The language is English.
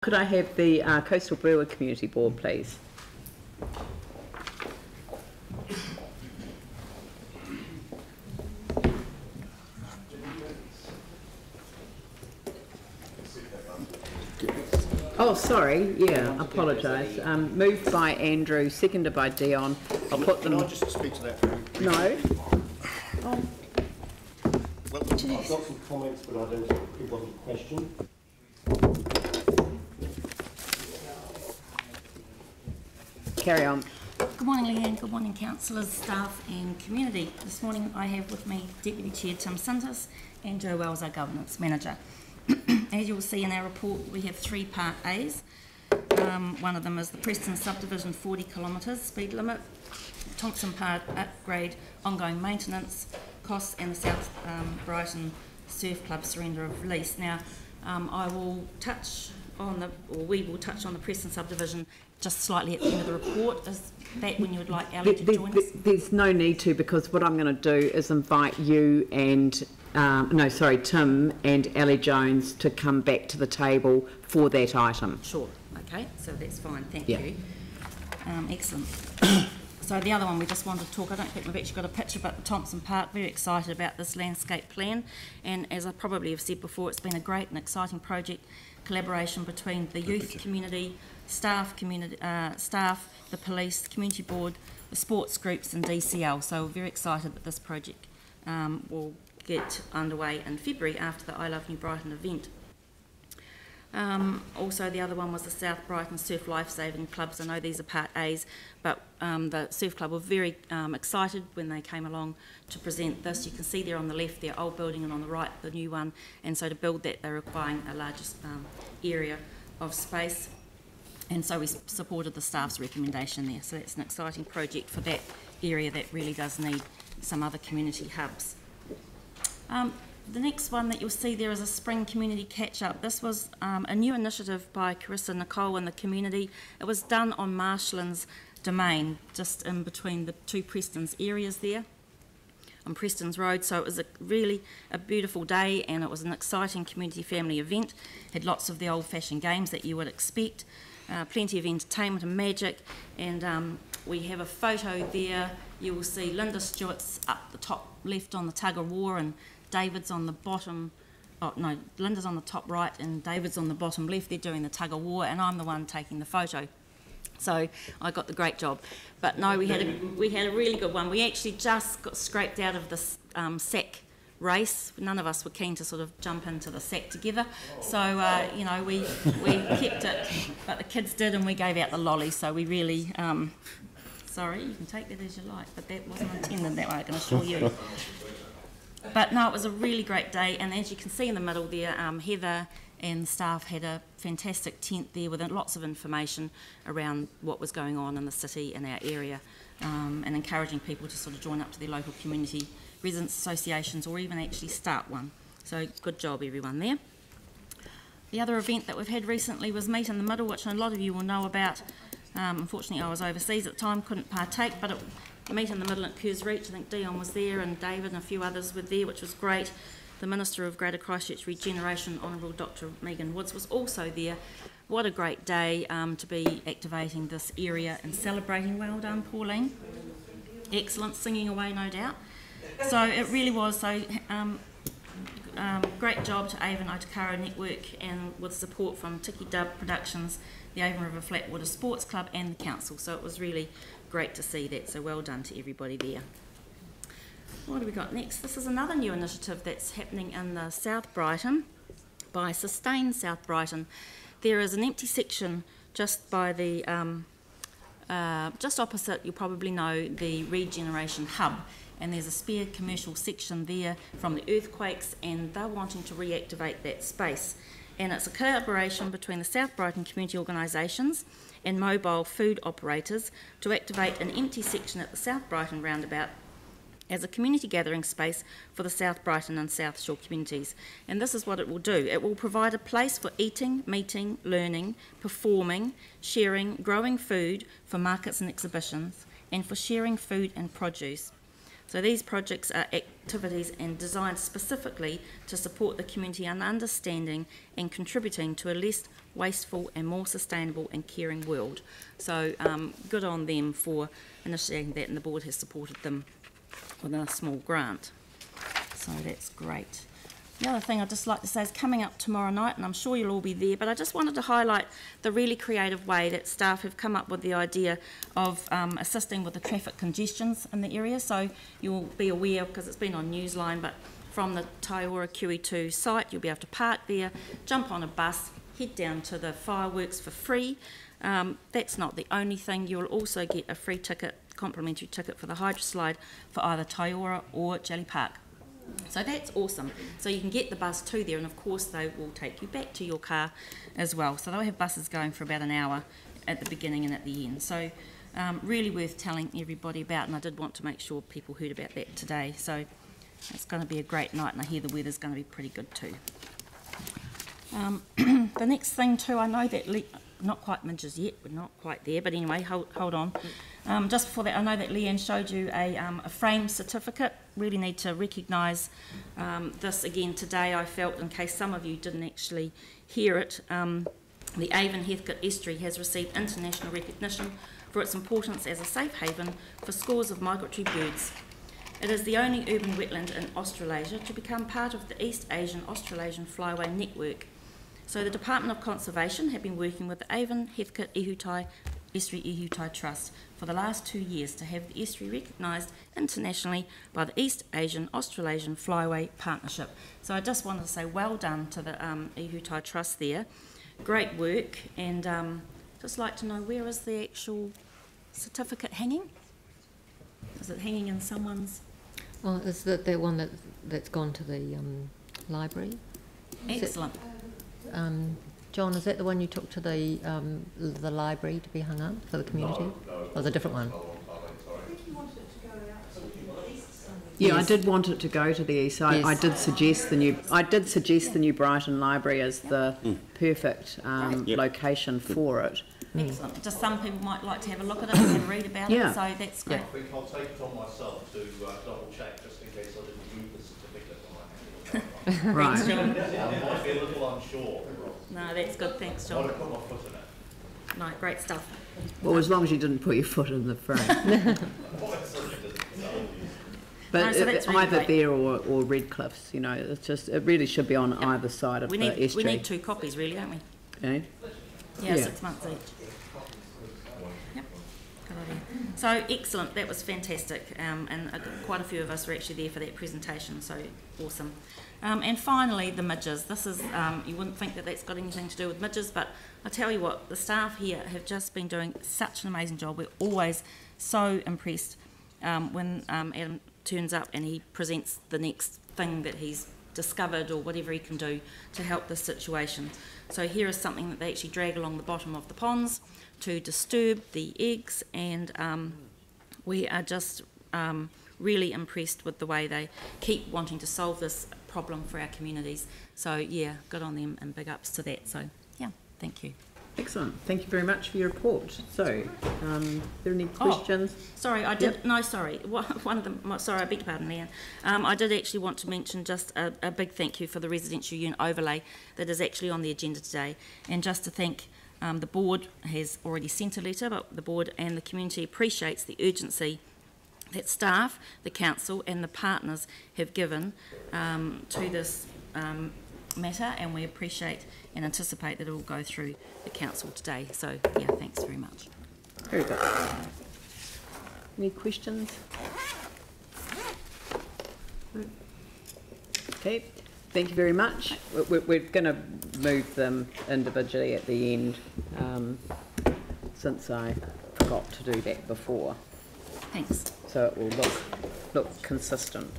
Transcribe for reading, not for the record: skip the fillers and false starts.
Could I have the Coastal-Burwood Community Board, please? Oh, sorry. Yeah, apologise. Moved by Andrew, seconded by Dion. I'll put them. Can I just speak to that? No. Oh. Well, I've got some comments, but I don't think it wasn't a question. Carry on. Good morning, Leanne. Good morning, councillors, staff and community. This morning I have with me Deputy Chair Tim Sintis and Joe Wells, our Governance Manager. As you will see in our report, we have 3 Part A's. One of them is the Preston Subdivision 40 kilometres speed limit, Thompson Park upgrade, ongoing maintenance costs, and the South Brighton Surf Club surrender of lease. Now, I will touch on the, or we will touch on the Preston Subdivision just slightly at the end of the report. Is that when you would like Ali to join us? There's no need to, because what I'm going to do is invite you and Tim and Ali Jones to come back to the table for that item. Sure. Okay, so that's fine. Thank you. Excellent. So the other one we just wanted to talk, I don't think we've actually got a picture, but the Thompson Park, very excited about this landscape plan, and as I probably have said before, it's been a great and exciting project, collaboration between the youth community, staff, the police, the community board, the sports groups and DCL. So we're very excited that this project will get underway in February after the I Love New Brighton event. Also the other one was the South Brighton Surf Lifesaving Clubs. I know these are Part A's, but the Surf Club were very excited when they came along to present this. You can see there on the left their old building and on the right the new one, and so to build that they're requiring a larger area of space, and so we supported the staff's recommendation there. So that's an exciting project for that area that really does need some other community hubs. The next one that you'll see there is a spring community catch-up. This was a new initiative by Carissa Nicole and the community. It was done on Marshlands Domain, just in between the 2 Prestons areas there on Prestons Road. So it was really a beautiful day, and it was an exciting community family event. Had lots of the old-fashioned games that you would expect, plenty of entertainment and magic, and we have a photo there. You will see Linda Stewart's up the top left on the tug of war, and David's on the bottom, Linda's on the top right and David's on the bottom left. They're doing the tug of war, and I'm the one taking the photo. So I got the great job. But no, we had a really good one. We actually just got scraped out of this sack race. None of us were keen to sort of jump into the sack together. So, you know, we kept it, but the kids did, and we gave out the lolly. So we really, sorry, you can take that as you like, but that wasn't intended that way, I can assure you. But no, it was a really great day, and as you can see in the middle there, Heather and staff had a fantastic tent there with lots of information around what was going on in the city and our area, and encouraging people to sort of join up to their local community residents associations or even actually start one. So good job everyone there. The other event that we've had recently was Meet in the Middle, which a lot of you will know about. Unfortunately I was overseas at the time, couldn't partake, but Meet in the Middle at Kerrs Reach. I think Dion was there and David and a few others were there, which was great. The Minister of Greater Christchurch Regeneration, Honourable Dr Megan Woods, was also there. What a great day to be activating this area and celebrating. Well done, Pauline. Excellent, singing away no doubt. So it really was. So great job to Avon Otakara Network, and with support from Tiki Dub Productions, the Avon River Flatwater Sports Club and the Council. So it was really great to see that, so well done to everybody there. What have we got next? This is another new initiative that's happening in the South Brighton by Sustain South Brighton. There is an empty section just by the, just opposite, you'll probably know, the Regeneration Hub, and there's a spare commercial section there from the earthquakes, and they're wanting to reactivate that space. And it's a collaboration between the South Brighton community organisations and mobile food operators to activate an empty section at the South Brighton roundabout as a community gathering space for the South Brighton and South Shore communities. And this is what it will do. It will provide a place for eating, meeting, learning, performing, sharing, growing food for markets and exhibitions, and for sharing food and produce. So these projects are activities and designed specifically to support the community in understanding and contributing to a less wasteful and more sustainable and caring world. So good on them for initiating that, and the board has supported them with a small grant. So that's great. The other thing I'd just like to say is coming up tomorrow night, and I'm sure you'll all be there, but I just wanted to highlight the really creative way that staff have come up with the idea of assisting with the traffic congestions in the area. So you'll be aware, because it's been on Newsline, but from the Taiora QE2 site, you'll be able to park there, jump on a bus, head down to the fireworks for free. That's not the only thing. You'll also get a free ticket, complimentary ticket for the hydroslide for either Taiora or Jelly Park. So that's awesome. So you can get the bus to there, and of course they will take you back to your car as well. So they'll have buses going for about an hour at the beginning and at the end. So really worth telling everybody about, and I did want to make sure people heard about that today. So it's going to be a great night, and I hear the weather's going to be pretty good too. The next thing too, I know that not quite midges yet, we're not quite there, but anyway, hold on. Just before that, I know that Leanne showed you a frame certificate. Really need to recognise this again today, I felt, in case some of you didn't actually hear it. The Avon Heathcote Estuary has received international recognition for its importance as a safe haven for scores of migratory birds. It is the only urban wetland in Australasia to become part of the East Asian Australasian Flyway Network. So the Department of Conservation have been working with the Avon Heathcote Estuary Ihutai Trust for the last 2 years to have the estuary recognised internationally by the East Asian Australasian Flyway Partnership. So I just wanted to say well done to the Ihutai Trust there. Great work, and just like to know, where is the actual certificate hanging? Is it hanging in someone's? Well, is that the one that's gone to the library? Excellent. John, is that the one you took to the library to be hung up for the community? No, or was it a different one? Yeah, Yes. I did want it to go to the east side. Yes. I did suggest the New Brighton Library as the perfect location for it. Excellent. Just some people might like to have a look at it and have a read about Yeah. it, so that's great. I think I'll take it on myself to double check, just in case I didn't read the certificate when I handed it over. Right. Thanks, John. I might be a little unsure. No, that's good. Thanks, I want John. to put my foot in it. No, great stuff. Well, as long as you didn't put your foot in the frame. But No, so that's really either great. there or Redcliffe's, you know, it's just, it really should be on either side of We the need estuary. 2 copies, really, don't we? Eh? Yeah, Yeah. 6 months each. Yep. Good idea. So excellent. That was fantastic, and quite a few of us were actually there for that presentation. So awesome. And finally, the midges. This is you wouldn't think that that's got anything to do with midges, but I tell you what, the staff here have just been doing such an amazing job. We're always so impressed when Adam turns up and he presents the next thing that he's discovered or whatever he can do to help this situation. So here is something that they actually drag along the bottom of the ponds to disturb the eggs, and we are just really impressed with the way they keep wanting to solve this problem for our communities. So yeah, good on them and big ups to that. So yeah, thank you. Excellent. Thank you very much for your report. So, are there any questions? Sorry, I did. No, sorry. One of them. Sorry, I beg your pardon, Leanne. I did actually want to mention just a big thank you for the residential unit overlay that is actually on the agenda today, and just to thank the board has already sent a letter, but the board and the community appreciates the urgency that staff, the council, and the partners have given to this matter, and we appreciate and anticipate that it will go through the council today. So yeah, thanks very much. Very good. Any questions? No. Okay, thank you very much. We're going to move them individually at the end, since I forgot to do that before. Thanks. So it will look consistent.